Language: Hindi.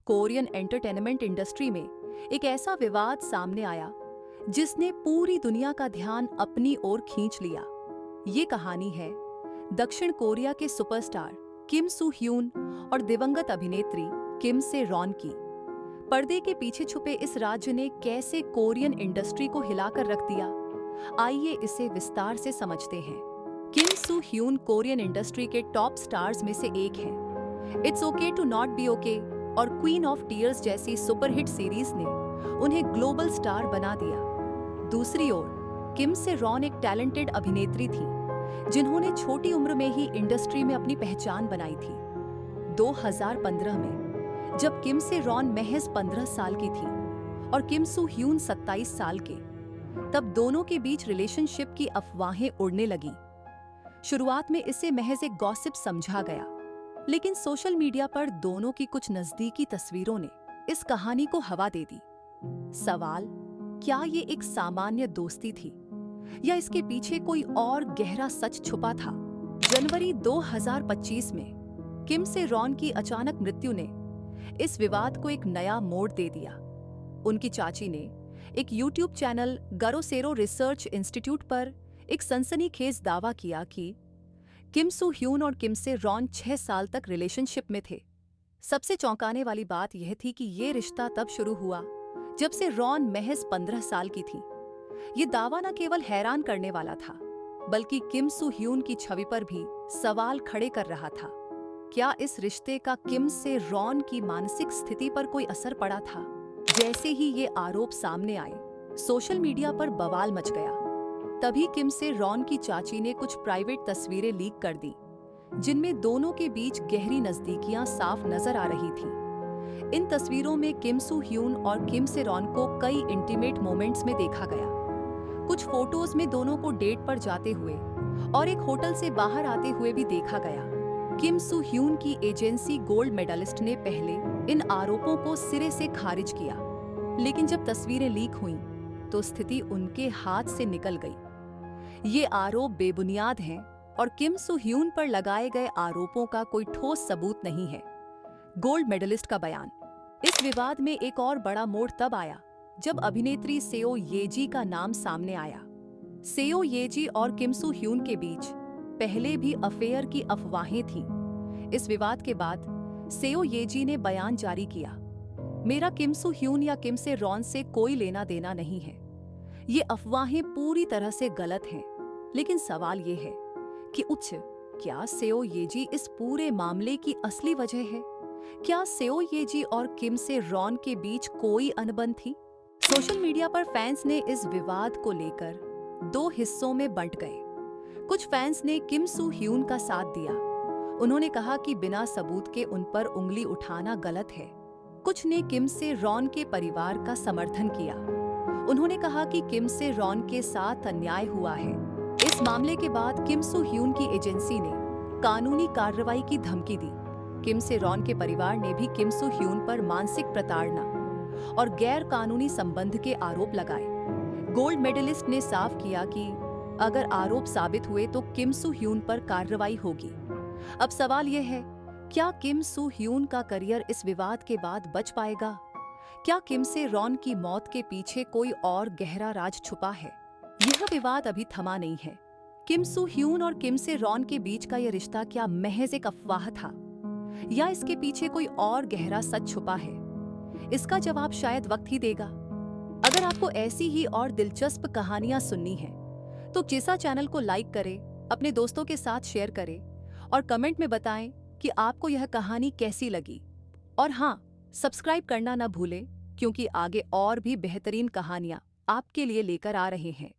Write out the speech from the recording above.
कोरियन एंटरटेनमेंट इंडस्ट्री में एक ऐसा विवाद सामने आया जिसने पूरी दुनिया का ध्यान अपनी ओर खींच लिया। ये कहानी है दक्षिण कोरिया के सुपरस्टार किम सू ह्यून और दिवंगत अभिनेत्री किम से रॉन की। पर्दे के पीछे छुपे इस राज्य ने कैसे कोरियन इंडस्ट्री को हिलाकर रख दिया, आइए इसे विस्तार से समझते हैं। Kim Soo Hyun Korean industry के टॉप स्टार्स में से एक हैं। It's okay to not be okay और क्वीन ऑफ टीयर्स जैसी सुपरहिट सीरीज ने उन्हें ग्लोबल स्टार बना दिया। दूसरी ओर किम से रॉन एक टैलेंटेड अभिनेत्री थी जिन्होंने छोटी उम्र में ही इंडस्ट्री में अपनी पहचान बनाई थी। 2015 में जब किम से रॉन महज 15 साल की थी और किम सू ह्यून 27 साल के, तब दोनों के बीच रिलेशनशिप की अफवाहें उड़ने लगी। शुरुआत में इसे महज एक गॉसिप समझा गया, लेकिन सोशल मीडिया पर दोनों की कुछ नजदीकी तस्वीरों ने इस कहानी को हवा दे दी। सवाल, क्या ये एक सामान्य दोस्ती थी या इसके पीछे कोई और गहरा सच छुपा था? जनवरी 2025 में किम से रॉन की अचानक मृत्यु ने इस विवाद को एक नया मोड़ दे दिया। उनकी चाची ने एक YouTube चैनल गरोसेरो रिसर्च इंस्टीट्यूट पर एक सनसनीखेज दावा किया कि किम सू ह्यून और किम से रॉन 6 साल तक रिलेशनशिप में थे। सबसे चौंकाने वाली बात यह थी कि ये रिश्ता तब शुरू हुआ जब से रॉन महज 15 साल की थी। ये दावा न केवल हैरान करने वाला था, बल्कि किम सू ह्यून की छवि पर भी सवाल खड़े कर रहा था। क्या इस रिश्ते का किम से रॉन की मानसिक स्थिति पर कोई असर पड़ा था? जैसे ही ये आरोप सामने आए, सोशल मीडिया पर बवाल मच गया। तभी किम से रॉन की चाची ने कुछ प्राइवेट तस्वीरें लीक कर दी, जिनमें दोनों के बीच गहरी नजदीकियां साफ नजर आ रही थी। इन तस्वीरों में किम सू ह्यून और किम से रॉन को कई इंटीमेट मोमेंट्स में देखा गया। कुछ फोटोज में दोनों को डेट पर जाते हुए और एक होटल से बाहर आते हुए भी देखा गया। किम सू ह्यून की एजेंसी गोल्ड मेडलिस्ट ने पहले इन आरोपों को सिरे से खारिज किया, लेकिन जब तस्वीरें लीक हुईं, तो स्थिति उनके हाथ से निकल गई। ये आरोप बेबुनियाद हैं और किम सू ह्यून पर लगाए गए आरोपों का कोई ठोस सबूत नहीं है। गोल्ड मेडलिस्ट का बयान। इस विवाद में एक और बड़ा मोड़ तब आया जब अभिनेत्री सेओ येजी का नाम सामने आया। सेओ येजी और किम सू ह्यून के बीच पहले भी अफेयर की अफवाहें थीं। इस विवाद के बाद सेओ येजी ने बयान जारी किया, मेरा किम सू ह्यून या किम से रॉन से कोई लेना देना नहीं है। ये अफवाहें पूरी तरह से गलत हैं। लेकिन सवाल ये है कि क्या सेओ येजी इस पूरे मामले की असली वजह है? क्या सेओ येजी और किम से रॉन के बीच कोई अनबन थी? सोशल मीडिया पर फैंस ने इस विवाद को लेकर 2 हिस्सों में बंट गए। कुछ फैंस ने किम सू ह्यून का साथ दिया। उन्होंने कहा कि बिना सबूत के उन पर उंगली उठाना गलत है। कुछ ने किम से रॉन के परिवार का समर्थन किया। उन्होंने कहा कि किम से रॉन के साथ अन्याय हुआ है। इस मामले के बाद किम सू ह्यून की एजेंसी ने कानूनी कार्रवाई की धमकी दी। किम से रॉन के परिवार ने भी किम सू ह्यून पर मानसिक प्रताड़ना और गैर कानूनी संबंध के आरोप लगाए। गोल्ड मेडलिस्ट ने साफ किया कि अगर आरोप साबित हुए तो किम सू ह्यून पर कार्रवाई होगी। अब सवाल यह है, क्या किम सू ह्यून का करियर इस विवाद के बाद बच पाएगा? क्या किम से रॉन की मौत के पीछे कोई और गहरा राज छुपा है? यह विवाद अभी थमा नहीं है। किम सू ह्यून और किम से रॉन के बीच का यह रिश्ता क्या महज एक अफवाह था या इसके पीछे कोई और गहरा सच छुपा है? इसका जवाब शायद वक्त ही देगा। अगर आपको ऐसी ही और दिलचस्प कहानियां सुननी हैं, तो चिसा चैनल को लाइक करें, अपने दोस्तों के साथ शेयर करें और कमेंट में बताएं कि आपको यह कहानी कैसी लगी। और हाँ, सब्सक्राइब करना ना भूलें, क्योंकि आगे और भी बेहतरीन कहानियां आपके लिए लेकर आ रहे हैं।